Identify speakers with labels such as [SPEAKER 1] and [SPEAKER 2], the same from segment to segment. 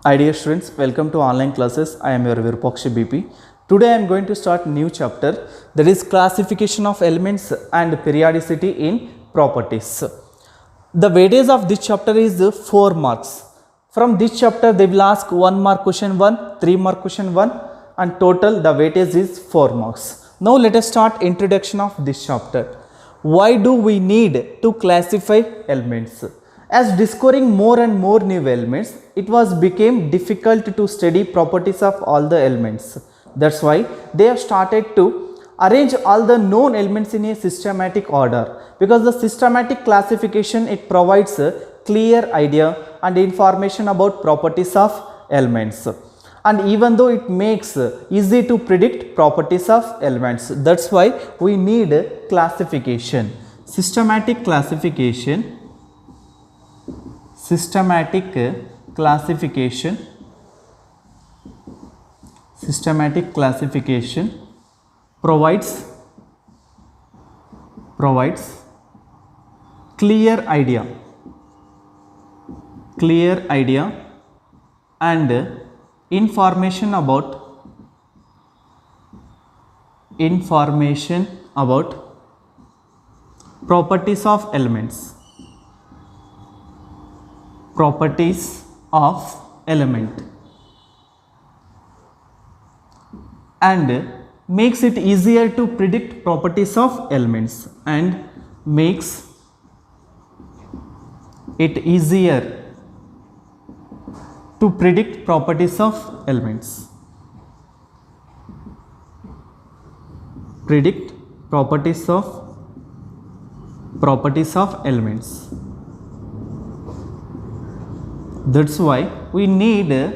[SPEAKER 1] Hi dear students, welcome to online classes. I am your Virupakshi BP. Today I am going to start new chapter, that is classification of elements and periodicity in properties. The weightage of this chapter is 4 marks. From this chapter they will ask 1 mark question 1, 3 mark question 1 and total the weightage is 4 marks. Now let us start introduction of this chapter. Why do we need to classify elements? As discovering more and more new elements, it was became difficult to study properties of all the elements. That's why they have started to arrange all the known elements in a systematic order, because the systematic classification it provides a clear idea and information about properties of elements. And even though it makes easy to predict properties of elements, that's why we need classification. Systematic classification provides clear idea and information about properties of elements. And makes it easier to predict properties of elements That's why we need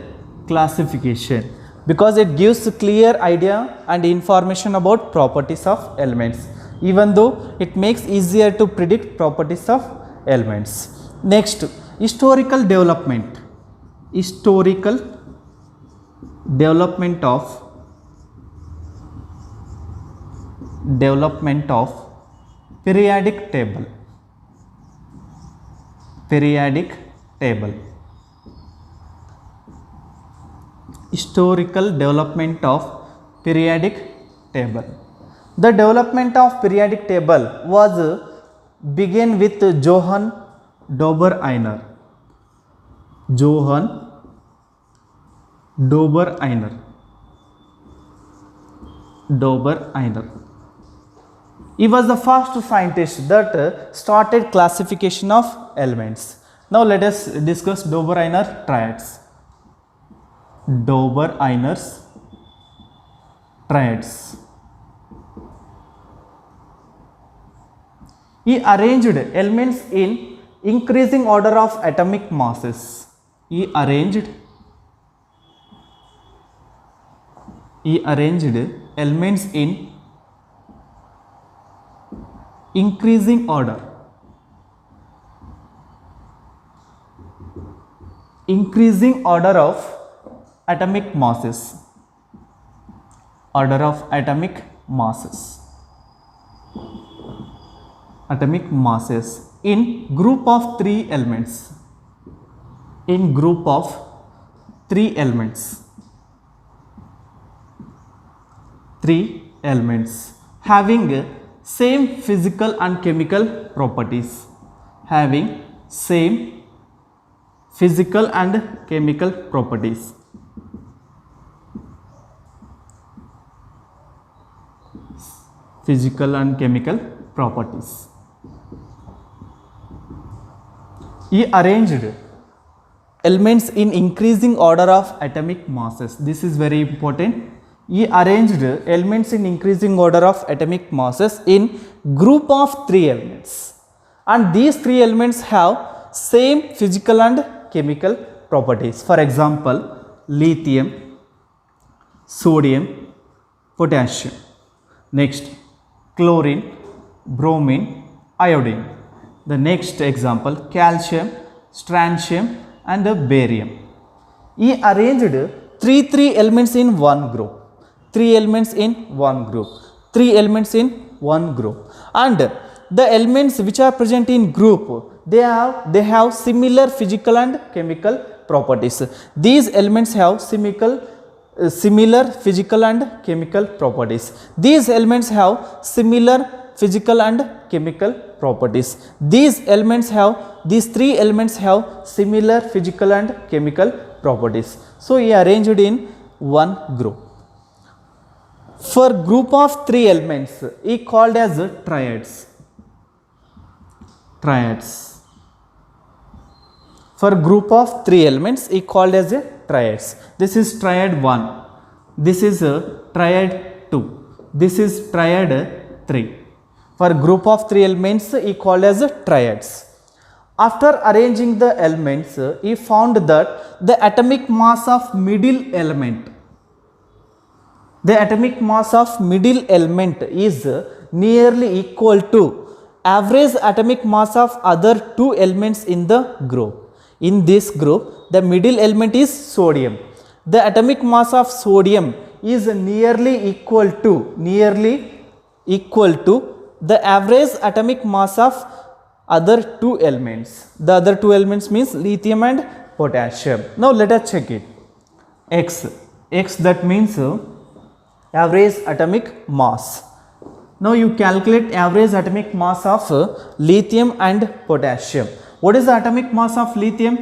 [SPEAKER 1] classification, because it gives a clear idea and information about properties of elements, even though it makes easier to predict properties of elements. Next, historical development of periodic table. Historical development of periodic table. The development of periodic table was began with Johann Dobereiner. He was the first scientist that started classification of elements. Now let us discuss Dobereiner triads. Dobereiner's triads. He arranged elements in increasing order of atomic masses. He arranged elements in increasing order of atomic masses. In group of three elements. Three elements having same physical and chemical properties. He arranged elements in increasing order of atomic masses. This is very important. He arranged elements in increasing order of atomic masses in group of three elements, and these three elements have same physical and chemical properties. For example, lithium, sodium, potassium. Next, chlorine, bromine, iodine. The next example, calcium, strontium and barium. He arranged three elements in one group. And the elements which are present in group, they have similar physical and chemical properties. These elements have similar physical and chemical properties. These elements have similar physical and chemical properties. These three elements have similar physical and chemical properties. So he arranged in one group. For group of three elements, he called as triads. Triads. For group of three elements, he called as triads. This is triad 1. This is triad 2. This is triad 3. For group of three elements, he called as triads. After arranging the elements, he found that the atomic mass of middle element is nearly equal to average atomic mass of other two elements in the group. In this group, the middle element is sodium. The atomic mass of sodium is nearly equal to the average atomic mass of other two elements. The other two elements means lithium and potassium. Now let us check it. X that means average atomic mass. Now you calculate average atomic mass of lithium and potassium. What is the atomic mass of lithium?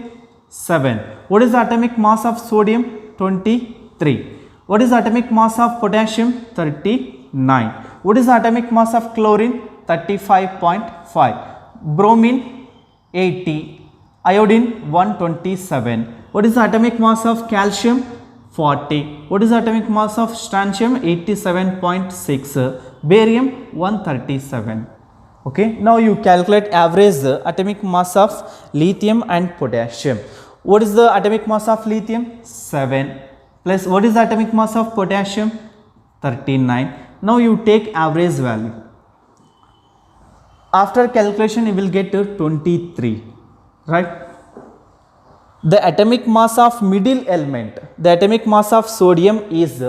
[SPEAKER 1] 7. What is the atomic mass of sodium? 23. What is the atomic mass of potassium? 39. What is the atomic mass of chlorine? 35.5. Bromine 80. Iodine 127. What is the atomic mass of calcium? 40. What is the atomic mass of strontium? 87.6. Barium 137. Okay, now you calculate average atomic mass of lithium and potassium. What is the atomic mass of lithium? 7. Plus what is the atomic mass of potassium? 39. Now you take average value. After calculation you will get 23, right? The atomic mass of middle element, the atomic mass of sodium is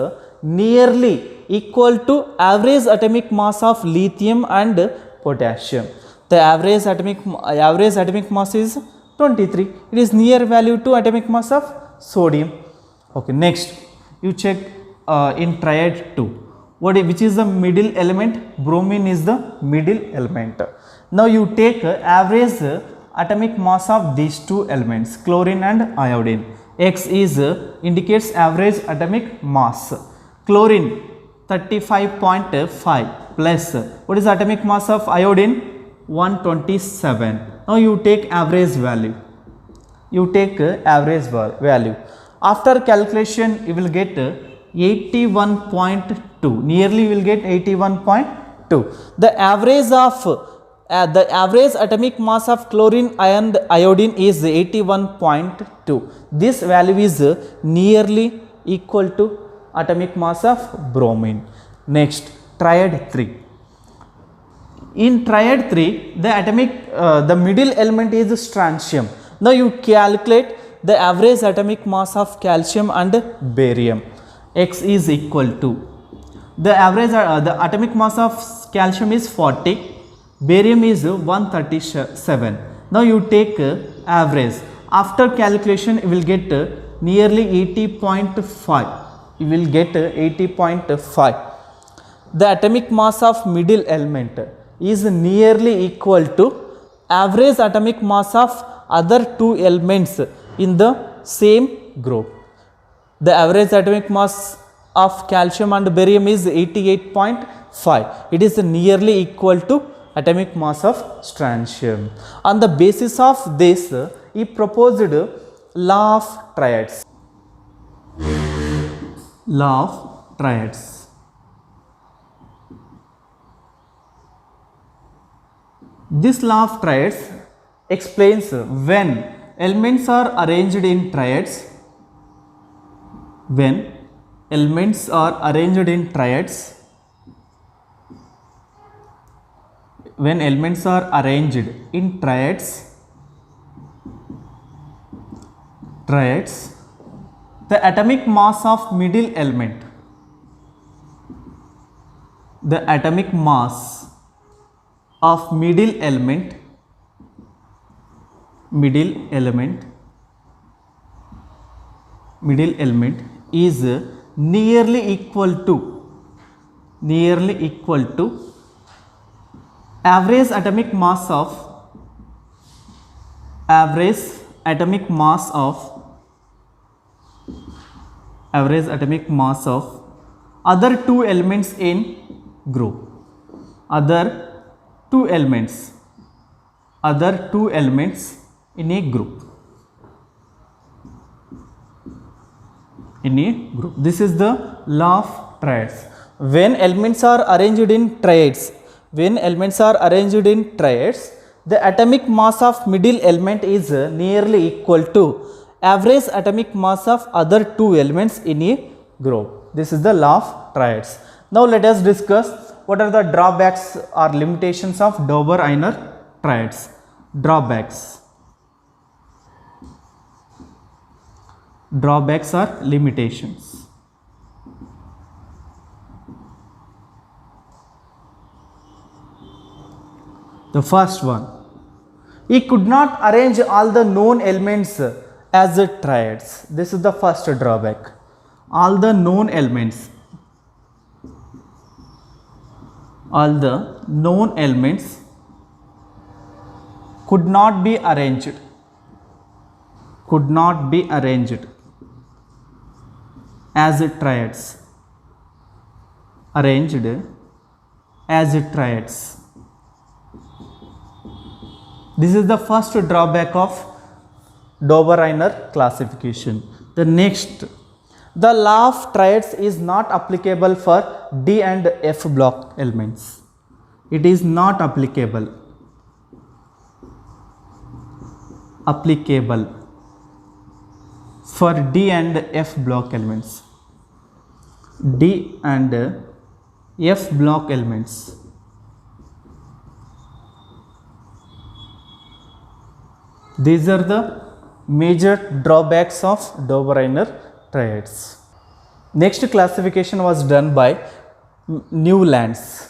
[SPEAKER 1] nearly equal to average atomic mass of lithium and potassium. The average atomic mass is 23. It is near value to atomic mass of sodium. Okay, next you check in triad 2. Which is the middle element? Bromine is the middle element. Now you take average atomic mass of these two elements, chlorine and iodine. X is indicates average atomic mass. Chlorine 35.5 plus what is the atomic mass of iodine? 127. Now you take average value. After calculation you will get 81.2. Nearly you will get 81.2. The average atomic mass of chlorine and iodine is 81.2. This value is nearly equal to atomic mass of bromine. Next, triad 3. In triad 3, the middle element is strontium. Now you calculate the average atomic mass of calcium and barium. X is equal to the atomic mass of calcium is 40, barium is 137. Now you take average. After calculation you will get nearly 80.5. You will get 80.5. The atomic mass of middle element is nearly equal to average atomic mass of other two elements in the same group. The average atomic mass of calcium and barium is 88.5. It is nearly equal to atomic mass of strontium. On the basis of this, he proposed law of triads. Law of triads. This law of triads explains when elements are arranged in triads. When elements are arranged in triads, the atomic mass of middle element, middle element is nearly equal to average atomic mass of other two elements in group. Other two elements in a group. This is the law of triads. When elements are arranged in triads, the atomic mass of middle element is nearly equal to average atomic mass of other two elements in a group. This is the law of triads. Now let us discuss what are the drawbacks or limitations of Dauber-Einer triads. Drawbacks or limitations. The first one, he could not arrange all the known elements as triads. This is the first drawback. All the known elements could not be arranged as triads. This is the first drawback of Dauber-Einer classification. The next, the law of triads is not applicable for D and F block elements. It is not applicable for D and F block elements. These are the major drawbacks of Dauber-Einer triads. Next classification was done by Newlands.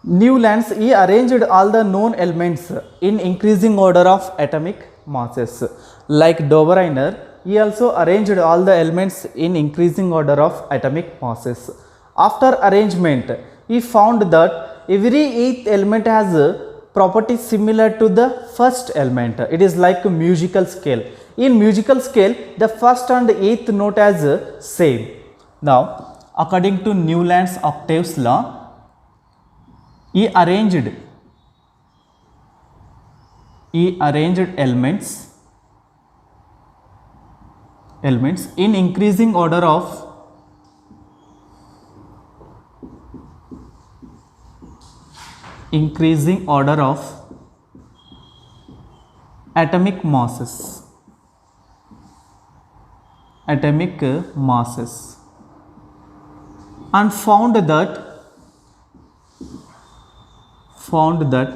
[SPEAKER 1] He arranged all the known elements in increasing order of atomic masses. Like Dauber-Einer, he also arranged all the elements in increasing order of atomic masses. After arrangement, he found that every eighth element has a property similar to the first element. It is like a musical scale. In musical scale, the first and eighth note as same. Now, according to Newland's octaves law, he arranged elements in increasing order of atomic masses and found that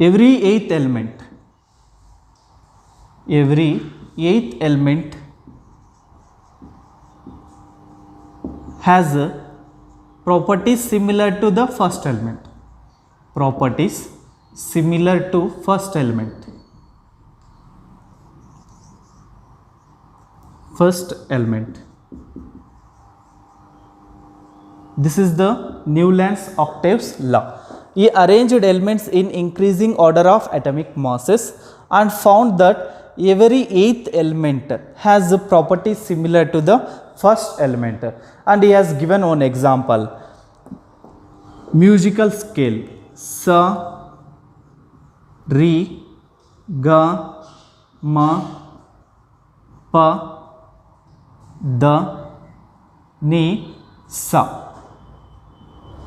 [SPEAKER 1] every eighth element has properties similar to the first element. This is the Newland's octaves law. He arranged elements in increasing order of atomic masses and found that every eighth element has properties similar to the first element. And he has given one example. Musical scale sa, re, ga, ma, pa, da, ni, sa.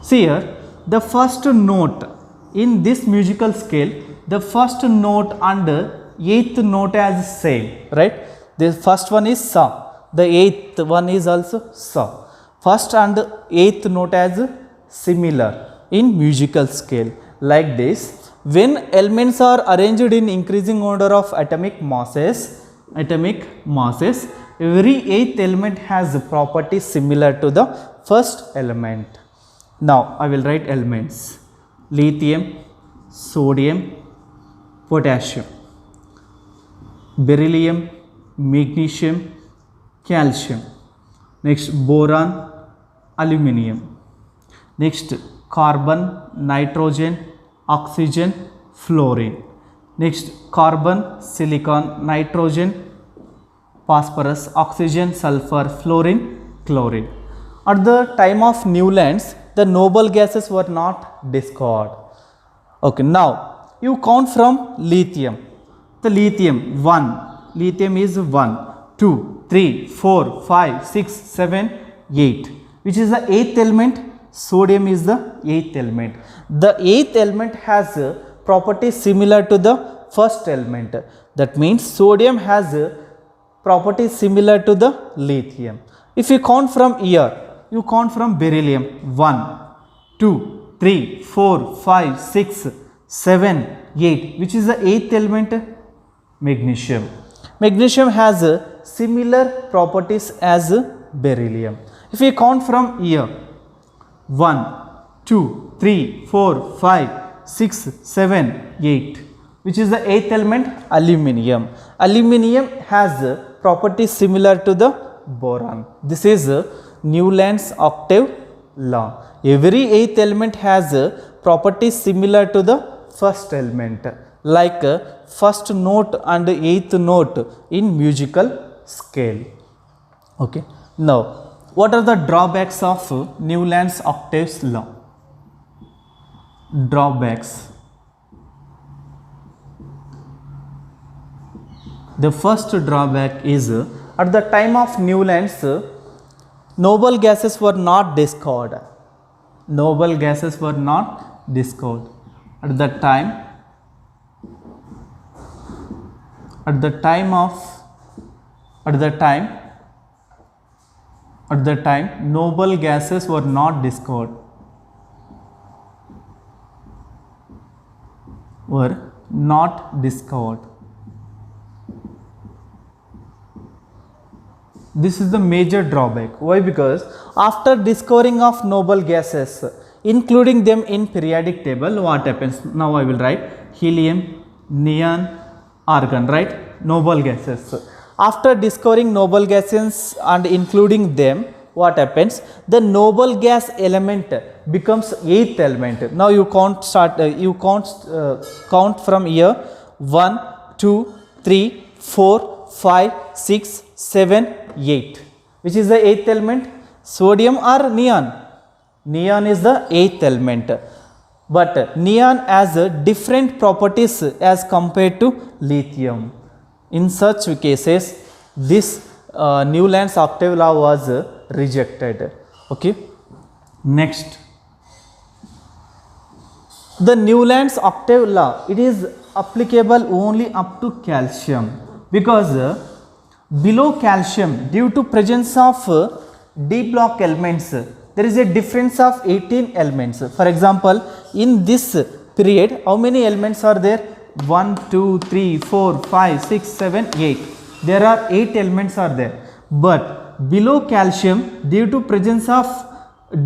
[SPEAKER 1] See here, the first note in this musical scale, the first note and eighth note as same, right? The first one is sa, the eighth one is also sa. First and eighth note as similar in musical scale. Like this, when elements are arranged in increasing order of atomic masses, every eighth element has properties similar to the first element. Now, I will write elements: lithium, sodium, potassium, beryllium, magnesium, calcium. Next boron, aluminium. Next carbon, nitrogen, oxygen, fluorine. Next carbon, silicon, nitrogen, phosphorus, oxygen, sulfur, fluorine, chlorine. At the time of Newlands, the noble gases were not discovered. Okay, now you count from lithium. The lithium 1, lithium is 1, 2, 3, 4, 5, 6, 7, 8. Which is the 8th element? Sodium is the 8th element. The 8th element has properties similar to the first element. That means sodium has properties similar to the lithium. If you count from here, you count from beryllium 1, 2, 3, 4, 5, 6, 7, 8. Which is the 8th element? Magnesium. Magnesium has similar properties as beryllium. If we count from here, 1, 2, 3, 4, 5, 6, 7, 8. Which is the 8th element? Aluminium. Aluminium has properties similar to the boron. This is Newlands octave law. Every 8th element has properties similar to the first element, like first note and 8th note in musical scale. Okay. Now, what are the drawbacks of Newlands octaves law? Drawbacks. The first drawback is at the time of Newlands, noble gases were not discovered. Noble gases were not discovered at the time. At the time, noble gases were not discovered. Were not discovered. This is the major drawback. Why? Because after discovering of noble gases, including them in periodic table, what happens? Now I will write helium, neon, argon, right? Noble gases. After discovering noble gases and including them, what happens? The noble gas element becomes 8th element. Now you count count from here 1, 2, 3, 4, 5, 6, 7, 8. Which is the 8th element? Sodium or neon? Neon is the 8th element. But neon has different properties as compared to lithium. In such cases, this Newlands octave law was rejected. Okay. Next, the Newlands octave law, it is applicable only up to calcium, because below calcium, due to presence of D block elements, there is a difference of 18 elements. For example, in this period, how many elements are there? 1, 2, 3, 4, 5, 6, 7, 8. There are 8 elements are there. But below calcium, due to presence of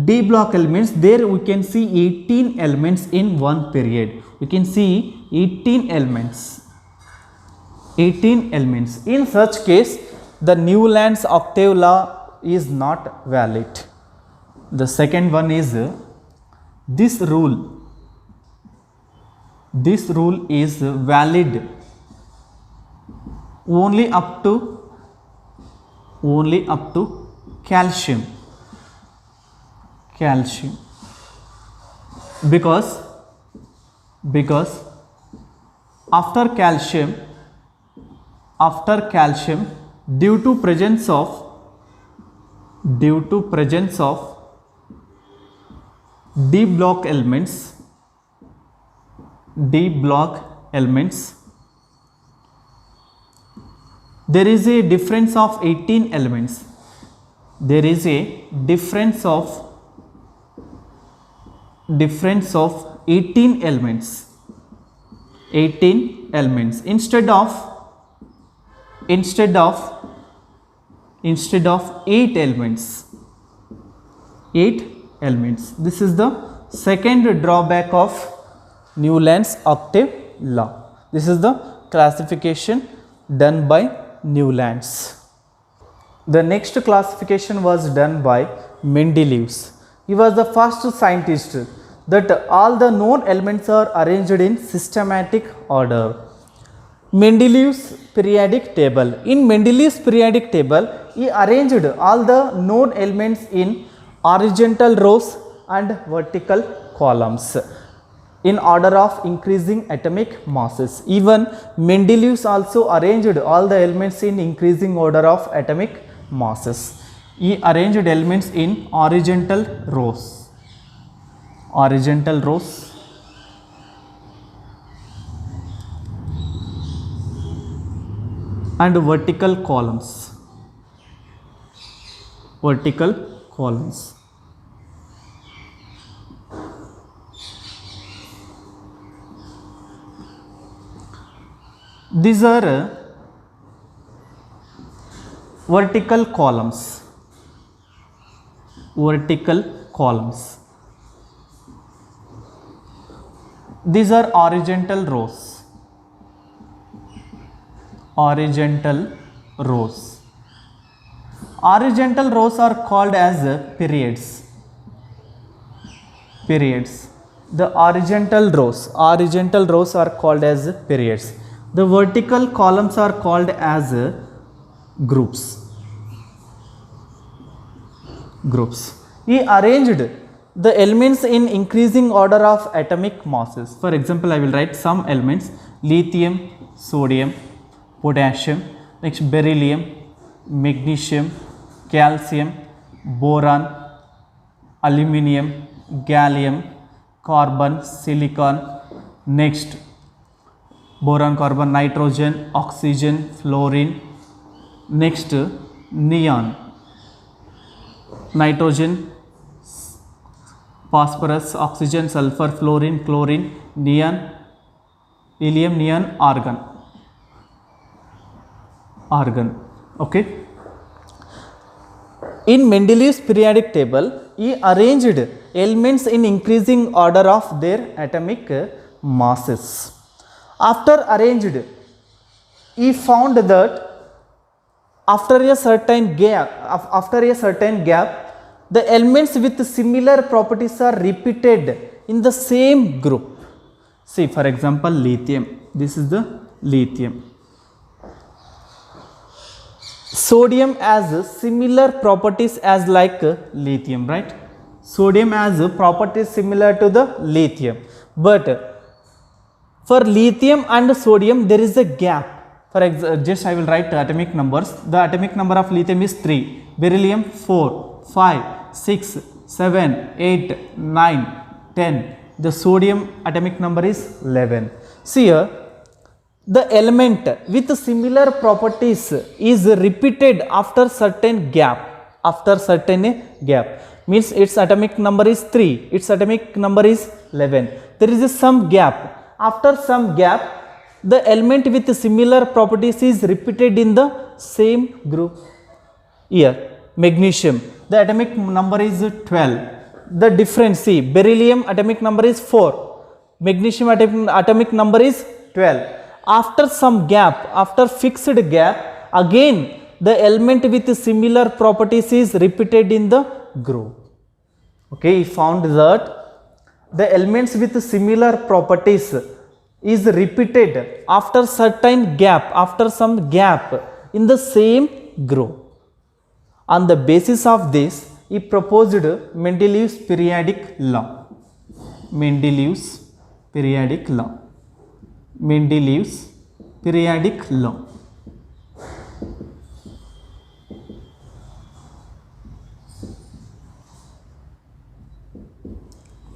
[SPEAKER 1] D block elements, there we can see 18 elements in one period. We can see 18 elements. 18 elements. In such case, the Newlands octave law is not valid. The second one is this rule. This rule is valid only up to calcium. Because after calcium, due to presence of D block elements, there is a difference of 18 elements. There is a difference of 18 elements. 18 elements instead of 8 elements. 8 elements. This is the second drawback of Newlands octave law. This is the classification done by Newlands. The next classification was done by Mendeleev. He was the first scientist that all the known elements are arranged in systematic order. Mendeleev's periodic table. In Mendeleev's periodic table, he arranged all the known elements in horizontal rows and vertical columns in order of increasing atomic masses. Even Mendeleev also arranged all the elements in increasing order of atomic masses. He arranged elements in horizontal rows and vertical columns. These are vertical columns. These are horizontal rows. Horizontal rows are called as periods. The horizontal rows are called as periods. The vertical columns are called as groups. He arranged the elements in increasing order of atomic masses. For example, I will write some elements: lithium, sodium, potassium, next beryllium, magnesium, calcium, boron, aluminium, gallium, carbon, silicon, next boron, carbon, nitrogen, oxygen, fluorine, next neon, nitrogen, phosphorus, oxygen, sulfur, fluorine, chlorine, neon, helium, neon, argon. Okay. In Mendeleev's periodic table, he arranged elements in increasing order of their atomic masses. After arranged, he found that after a certain gap, the elements with similar properties are repeated in the same group. See, for example, lithium. This is the lithium. Sodium has similar properties as like lithium, right? Sodium has properties similar to the lithium, but for lithium and sodium there is a gap. For example, just I will write atomic numbers. The atomic number of lithium is 3, beryllium 4, 5, 6, 7, 8, 9, 10. The sodium atomic number is 11. See here, the element with similar properties is repeated after certain gap. Means its atomic number is 3, its atomic number is 11. There is some gap. After some gap, the element with similar properties is repeated in the same group. Here, magnesium, the atomic number is 12. The difference, see, beryllium atomic number is 4, magnesium atomic number is 12. After some gap, after fixed gap, again the element with similar properties is repeated in the group. Okay, he found that the elements with similar properties is repeated after certain gap, after some gap in the same group. On the basis of this, he proposed Mendeleev's periodic law. Mendeleev's periodic law.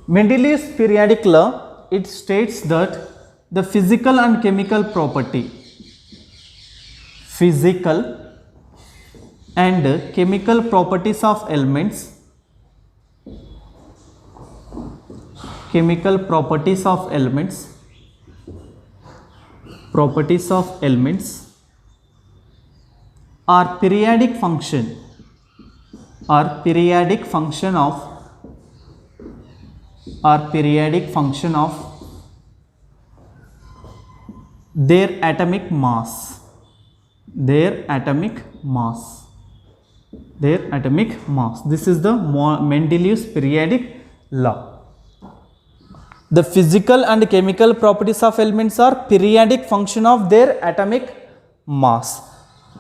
[SPEAKER 1] Mendeleev's periodic law, it states that the physical and chemical property, physical and chemical properties of elements, are periodic function of their atomic mass. their atomic mass. Their atomic mass. This is the Mendeleev's periodic law. The physical and chemical properties of elements are periodic function of their atomic mass.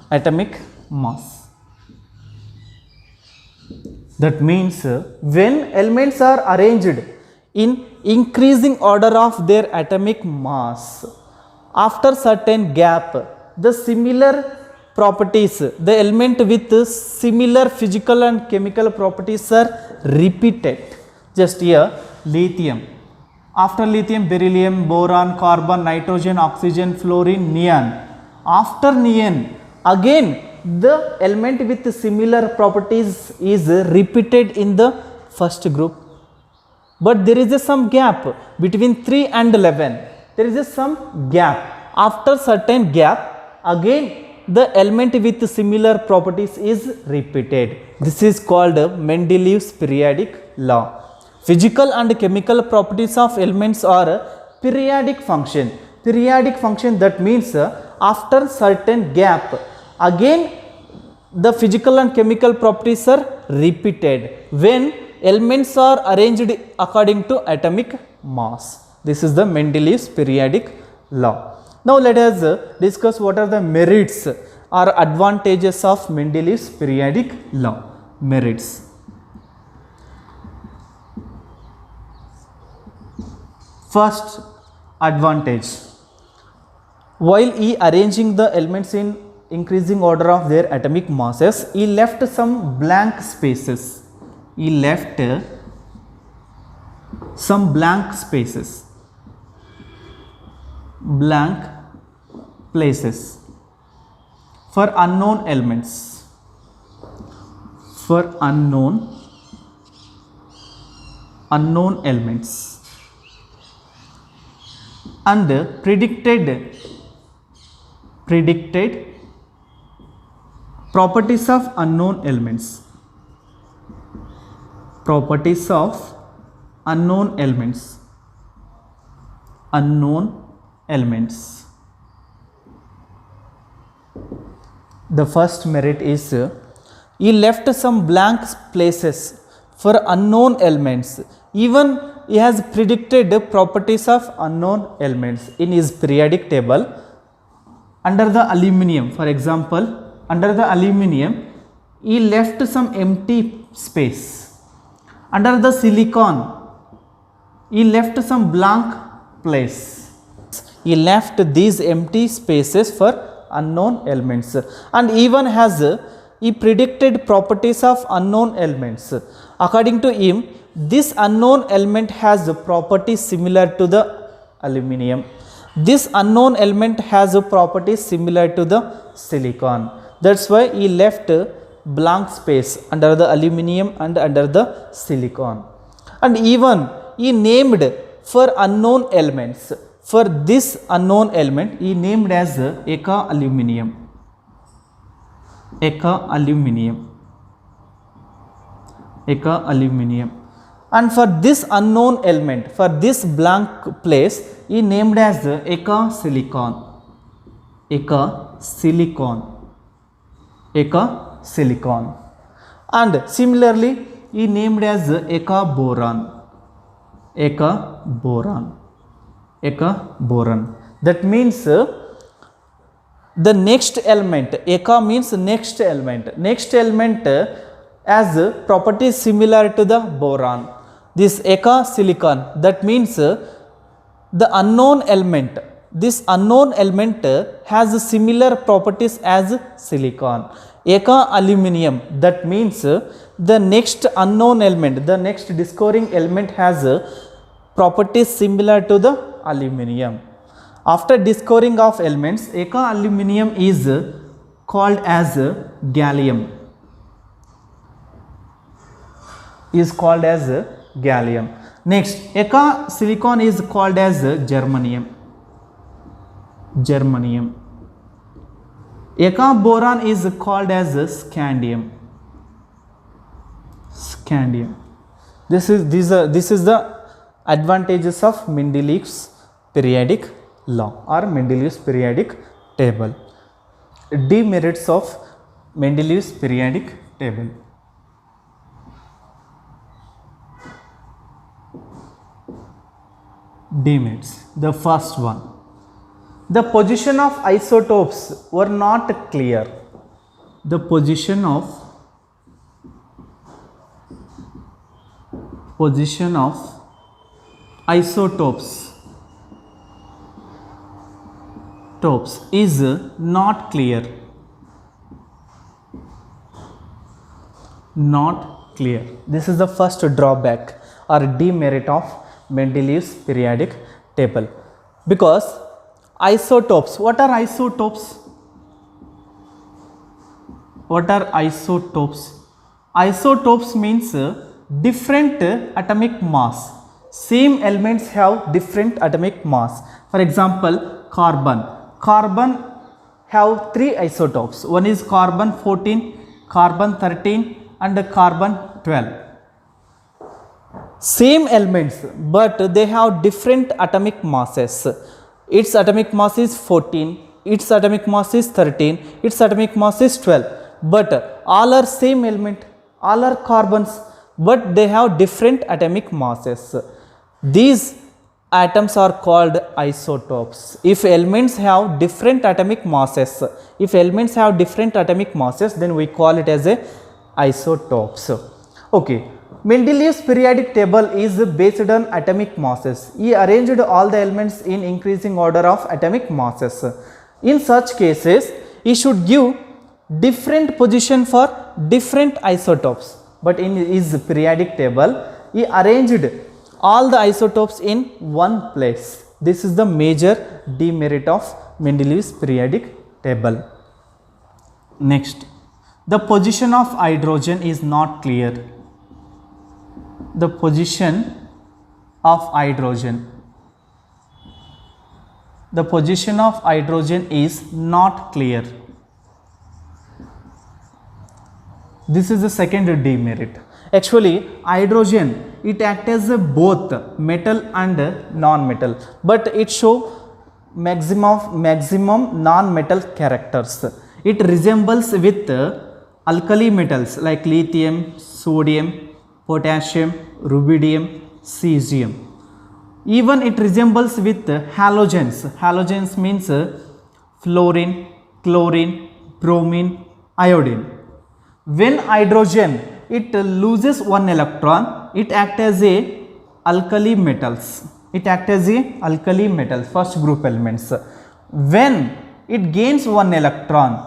[SPEAKER 1] Atomic mass. That means when elements are arranged in increasing order of their atomic mass, after certain gap, the similar properties, the element with similar physical and chemical properties are repeated. Just here, lithium. After lithium, beryllium, boron, carbon, nitrogen, oxygen, fluorine, neon. After neon, again the element with similar properties is repeated in the first group. But there is some gap between 3 and 11. There is some gap. After certain gap, again the element with similar properties is repeated. This is called Mendeleev's periodic law. Physical and chemical properties of elements are periodic function. Periodic function, that means after certain gap, again the physical and chemical properties are repeated when elements are arranged according to atomic mass. This is the Mendeleev's periodic law. Now let us discuss what are the merits or advantages of Mendeleev's periodic law. Merits. First advantage, while he arranging the elements in increasing order of their atomic masses, he left some blank spaces. He left some blank spaces, blank places for unknown elements, for unknown elements, and predicted properties of unknown elements. Properties of unknown elements. Unknown elements. The first merit is he left some blank places for unknown elements. Even he has predicted the properties of unknown elements in his periodic table. Under the aluminium, for example, under the aluminium, he left some empty space. Under the silicon, he left some blank place. He left these empty spaces for unknown elements, and even has he predicted properties of unknown elements. According to him, this unknown element has properties similar to the aluminium. This unknown element has properties similar to the silicon. That's why he left blank space under the aluminium and under the silicon. And even he named for unknown elements. For this unknown element, he named as Eka aluminium. Eka aluminium. Eka aluminium. And for this unknown element, for this blank place, he named as Eka silicon. Eka silicon. Eka silicon. And similarly, he named as Eka boron. Eka boron. Eka boron. That means the next element, Eka means next element. Next element has properties similar to the boron. This Eka silicon, that means the unknown element, this unknown element has similar properties as silicon. Eka aluminium, that means the next unknown element, the next discovering element has properties similar to the aluminium. After discovering of elements, Eka aluminium is called as gallium. Is called as gallium. Next, Eka silicon is called as germanium. Germanium. Eka boron is called as scandium. Scandium. This is the advantages of Mendeleev's periodic law or Mendeleev's periodic table. demerits of Mendeleev's periodic table. Demerits. The first one. The position of isotopes were not clear. The position of isotopes is not clear. Not clear. This is the first drawback or demerit of Mendeleev's periodic table. Because isotopes, what are isotopes? What are isotopes? Isotopes means different atomic mass. Same elements have different atomic mass. For example, carbon. Carbon have 3 isotopes. One is carbon 14, carbon 13 and carbon 12. Same elements, but they have different atomic masses. Its atomic mass is 14, its atomic mass is 13, its atomic mass is 12. But all are same element, all are carbons, but they have different atomic masses. These atoms are called isotopes. If elements have different atomic masses, then we call it as a isotopes. Okay. Mendeleev's periodic table is based on atomic masses. He arranged all the elements in increasing order of atomic masses. In such cases, he should give different position for different isotopes. But in his periodic table, he arranged all the isotopes in one place. This is the major demerit of Mendeleev's periodic table. Next, the position of hydrogen is not clear. The position of hydrogen. The position of hydrogen is not clear. This is the second demerit. Actually, hydrogen, it acts as both metal and non-metal, but it shows maximum non-metal characters. It resembles with alkali metals like lithium, sodium, potassium, rubidium, cesium. Even it resembles with halogens. Halogens means fluorine, chlorine, bromine, iodine. When hydrogen, it loses one electron, it acts as a alkali metals. First group elements. When it gains one electron,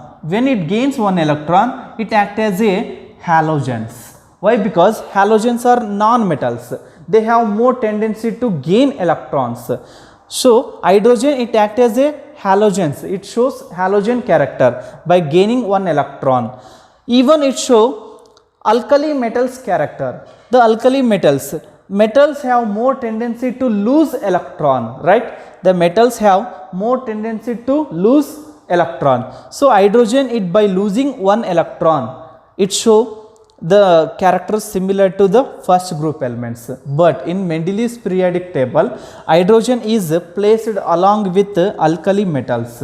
[SPEAKER 1] it acts as a halogens. Why? Because halogens are non-metals. They have more tendency to gain electrons. So, hydrogen, it acts as a halogens. It shows halogen character by gaining one electron. Even it shows alkali metals character. The alkali metals have more tendency to lose electron, right? The metals have more tendency to lose electron. So, hydrogen, it by losing one electron, it shows the characters similar to the first group elements. But in Mendeleev's periodic table, hydrogen is placed along with alkali metals.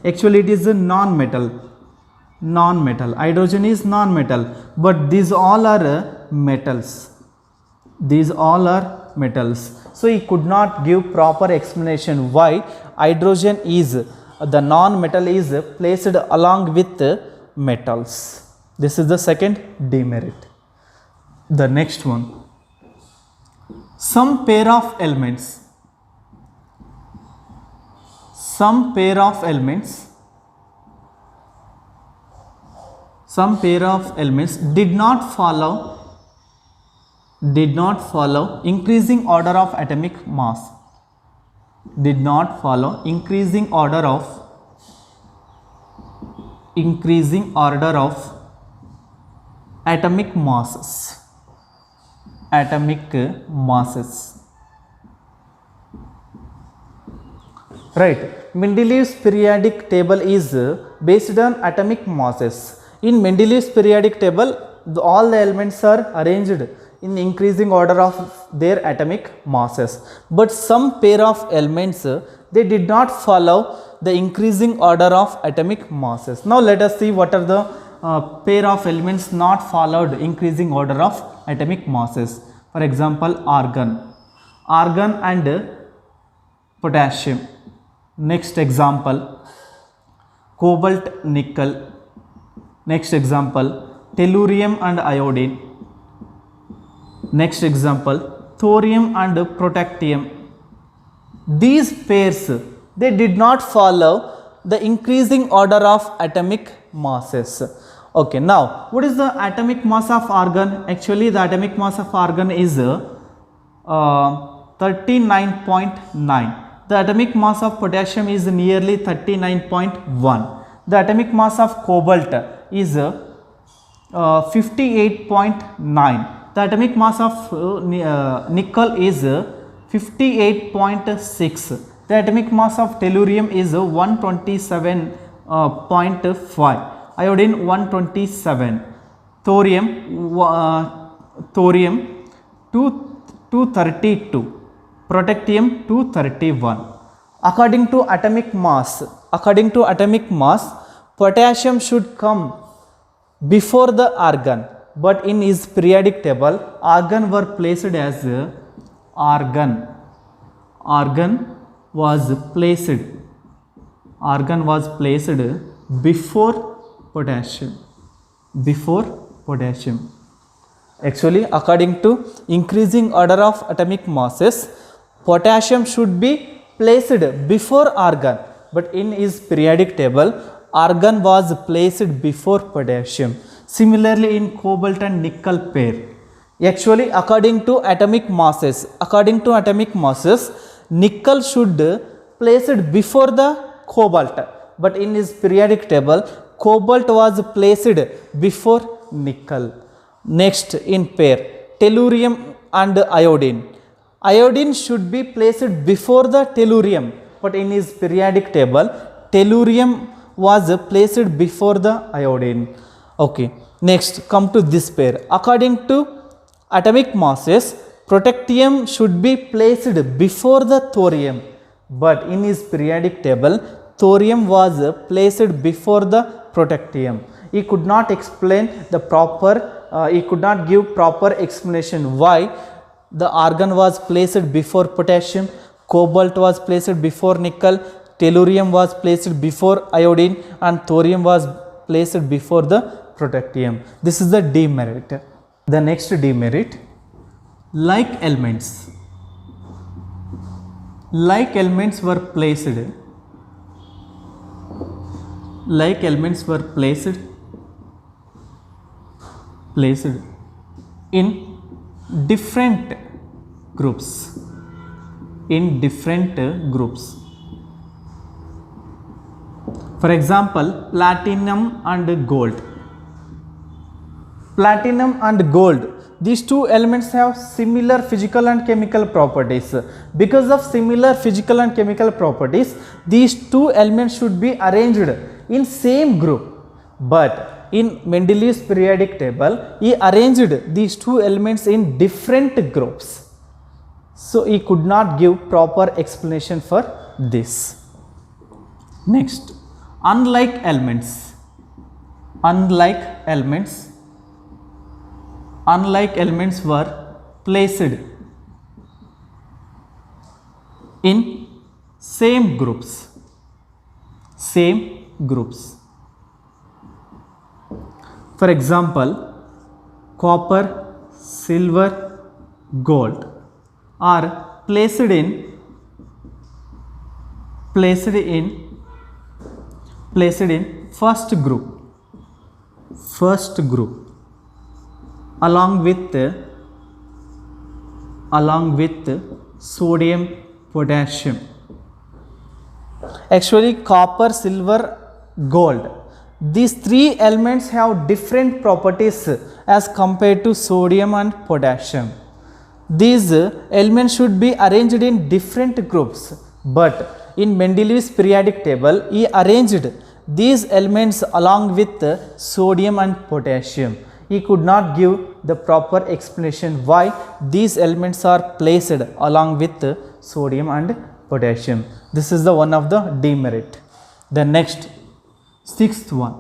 [SPEAKER 1] Actually, it is a non-metal. Hydrogen is non-metal, but these all are metals. So, he could not give proper explanation why hydrogen is the non-metal is placed along with metals. This is the second demerit. The next one. Some pair of elements did not follow increasing order of atomic mass. Increasing order of atomic masses. Right. Mendeleev's periodic table is based on atomic masses. In Mendeleev's periodic table, all the elements are arranged in increasing order of their atomic masses. But some pair of elements, they did not follow the increasing order of atomic masses. Now let us see what are the pair of elements not followed increasing order of atomic masses. For example, argon and potassium. Next example, cobalt nickel. Next example, tellurium and iodine. Next example, thorium and protactinium. These pairs, they did not follow the increasing order of atomic masses. Okay, now what is the atomic mass of argon? Actually, the atomic mass of argon is 39.9. The atomic mass of potassium is nearly 39.1. The atomic mass of cobalt is 58.9. The atomic mass of nickel is 58.6. The atomic mass of tellurium is 127.5. Iodine 127. Thorium 232. Protactinium 231. According to atomic mass, potassium should come before the argon, but in his periodic table, argon were placed as argon was placed before potassium. Actually, according to increasing order of atomic masses, potassium should be placed before argon, but in his periodic table, argon was placed before potassium. Similarly, in cobalt and nickel pair, actually according to atomic masses, nickel should placed before the cobalt, but in his periodic table, cobalt was placed before nickel. Next, in pair, tellurium and iodine. Iodine should be placed before the tellurium, but in his periodic table, tellurium was placed before the iodine. Okay. Next, come to this pair. According to atomic masses, protactinium should be placed before the thorium, but in his periodic table, thorium was placed before the protactinium. He could not explain the he could not give proper explanation why the argon was placed before potassium, cobalt was placed before nickel, tellurium was placed before iodine, and thorium was placed before the protactinium. This is the demerit. The next demerit, like elements were placed in different groups. For example, platinum and gold. These two elements have similar physical and chemical properties. Because of similar physical and chemical properties, these two elements should be arranged in same group. But in Mendeleev's periodic table, he arranged these two elements in different groups. So he could not give proper explanation for this. Next, unlike elements were placed in same groups. For example, copper, silver, gold are placed in first group along with sodium, potassium. Actually, copper, silver, gold, these three elements have different properties as compared to sodium and potassium. These elements should be arranged in different groups, but in Mendeleev's periodic table, he arranged these elements along with sodium and potassium. He could not give the proper explanation why these elements are placed along with sodium and potassium. This is the one of the demerit. The next, sixth one,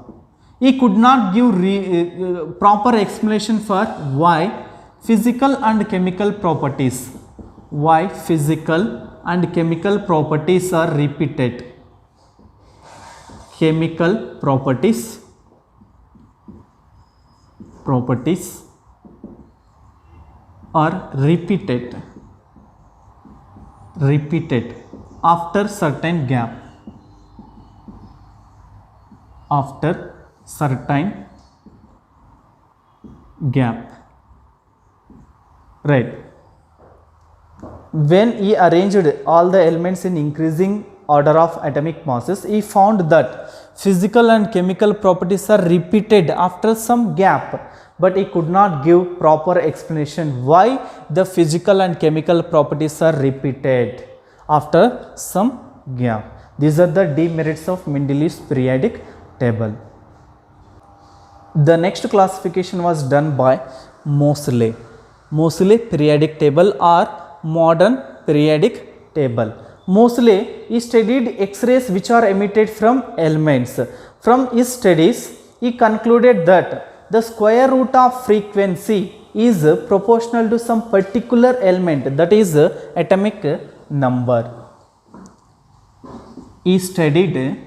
[SPEAKER 1] he could not give proper explanation for why physical and chemical properties, why physical and chemical properties are repeated. Chemical properties are repeated after certain gap, right? When he arranged all the elements in increasing order of atomic masses, he found that physical and chemical properties are repeated after some gap, but he could not give proper explanation why the physical and chemical properties are repeated after some gap. These are the demerits of Mendeleev's periodic table. The next classification was done by Moseley. Moseley periodic table or modern periodic table. Moseley studied X-rays which are emitted from elements. From his studies, he concluded that the square root of frequency is proportional to some particular element, that is atomic number. He studied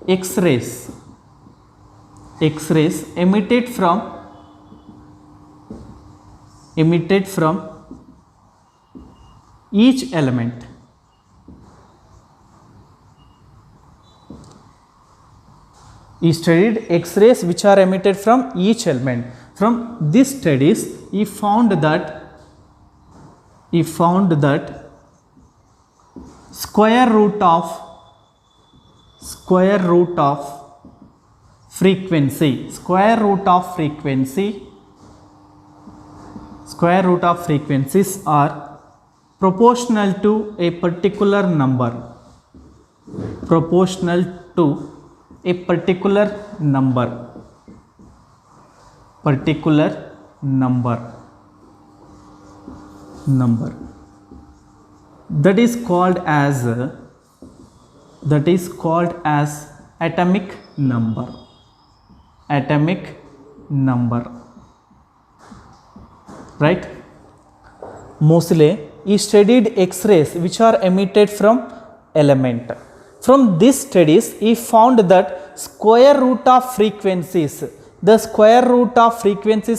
[SPEAKER 1] X-rays emitted from each element. He studied X-rays which are emitted from each element. From these studies, he found that square root of frequencies are proportional to a particular number. That is called as atomic number. Right? Moseley, he studied X-rays which are emitted from element. From these studies, he found that square root of frequencies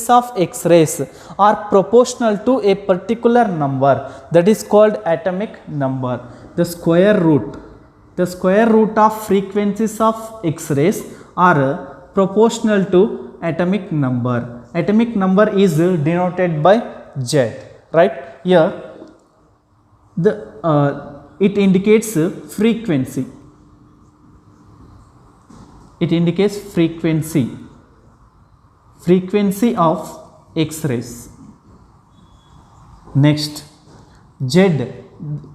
[SPEAKER 1] of X-rays are proportional to a particular number, that is called atomic number. The square root of frequencies of X-rays are proportional to atomic number. Atomic number is denoted by Z, right? Here it indicates frequency. Frequency of X-rays. Next, Z,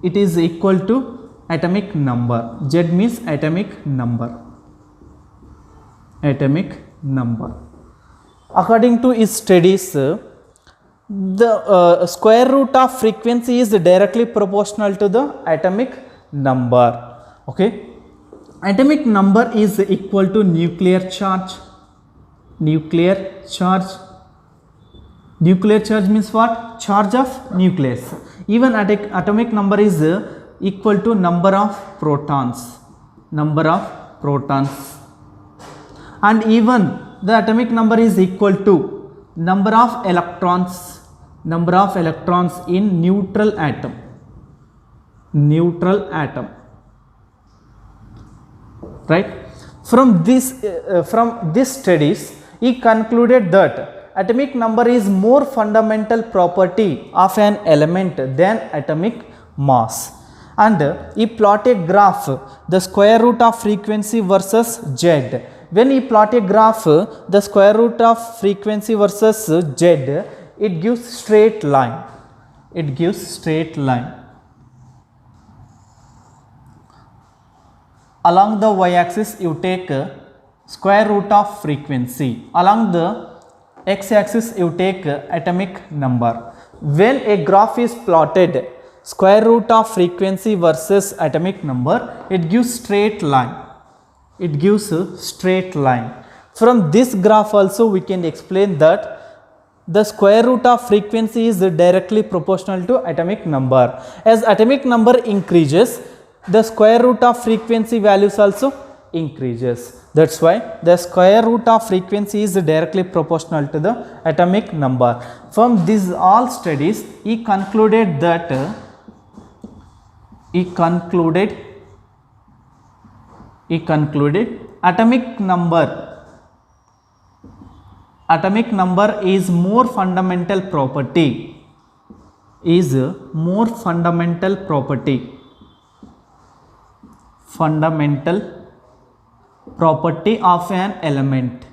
[SPEAKER 1] it is equal to atomic number. Z means atomic number. According to his studies, the square root of frequency is directly proportional to the atomic number. Okay, atomic number is equal to nuclear charge. Nuclear charge means what? Charge of nucleus. Even atomic number is equal to number of protons. And even the atomic number is equal to number of electrons in neutral atom. Right? From these studies, he concluded that atomic number is more fundamental property of an element than atomic mass. And he plot a graph, the square root of frequency versus Z. When he plot a graph, the square root of frequency versus Z, it gives straight line. Along the y-axis, you take square root of frequency. Along the x-axis, you take atomic number. When a graph is plotted, square root of frequency versus atomic number, it gives straight line. It gives a straight line. From this graph also we can explain that the square root of frequency is directly proportional to atomic number. As atomic number increases, the square root of frequency values also increases. That's why the square root of frequency is directly proportional to the atomic number. From these all studies, he concluded that atomic number is more fundamental property, fundamental property of an element,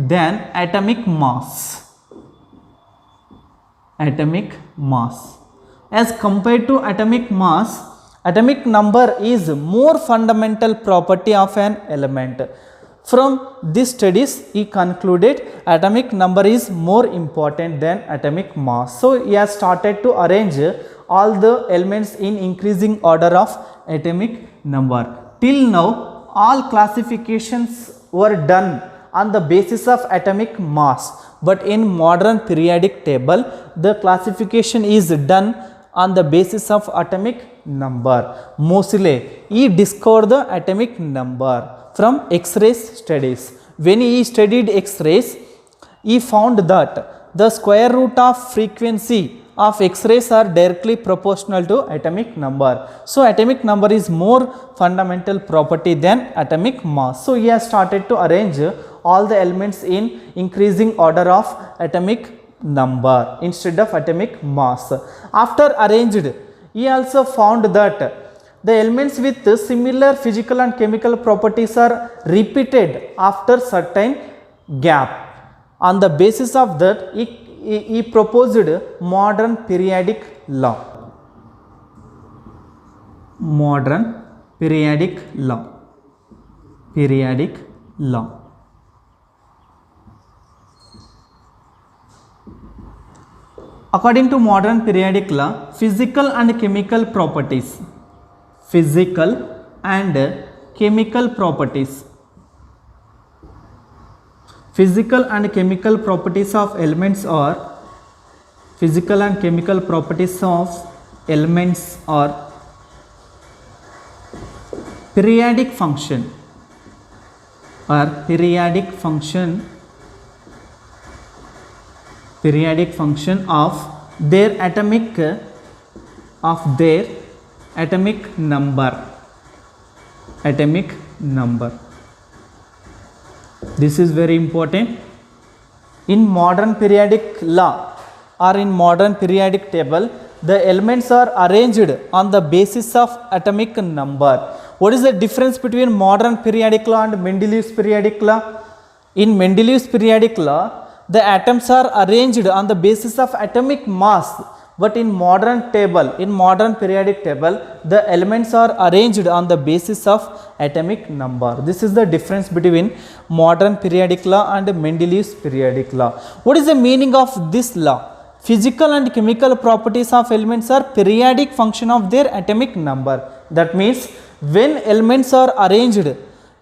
[SPEAKER 1] than atomic mass. As compared to atomic mass, atomic number is more fundamental property of an element. From these studies, he concluded atomic number is more important than atomic mass. So he has started to arrange all the elements in increasing order of atomic number. Till now, all classifications were done on the basis of atomic mass, but in modern periodic table, the classification is done on the basis of atomic number. Moseley, he discovered the atomic number from X-rays studies. When he studied X-rays, he found that the square root of frequency of X-rays are directly proportional to atomic number. So atomic number is more fundamental property than atomic mass. So he has started to arrange all the elements in increasing order of atomic number instead of atomic mass. After arranged, he also found that the elements with similar physical and chemical properties are repeated after certain gap. On the basis of that, he proposed modern periodic law. According to modern periodic law, physical and chemical properties of elements are periodic function of their atomic number. This is very important. In modern periodic law or in modern periodic table, the elements are arranged on the basis of atomic number. What is the difference between modern periodic law and Mendeleev's periodic law? In Mendeleev's periodic law, the atoms are arranged on the basis of atomic mass, but in modern periodic table, the elements are arranged on the basis of atomic number. This is the difference between modern periodic law and Mendeleev's periodic law. What is the meaning of this law? Physical and chemical properties of elements are periodic function of their atomic number. That means when elements are arranged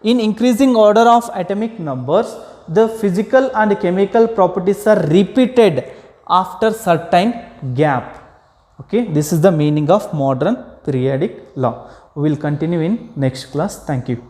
[SPEAKER 1] in increasing order of atomic numbers, the physical and chemical properties are repeated after certain gap. Okay, this is the meaning of modern periodic law. We will continue in next class. Thank you.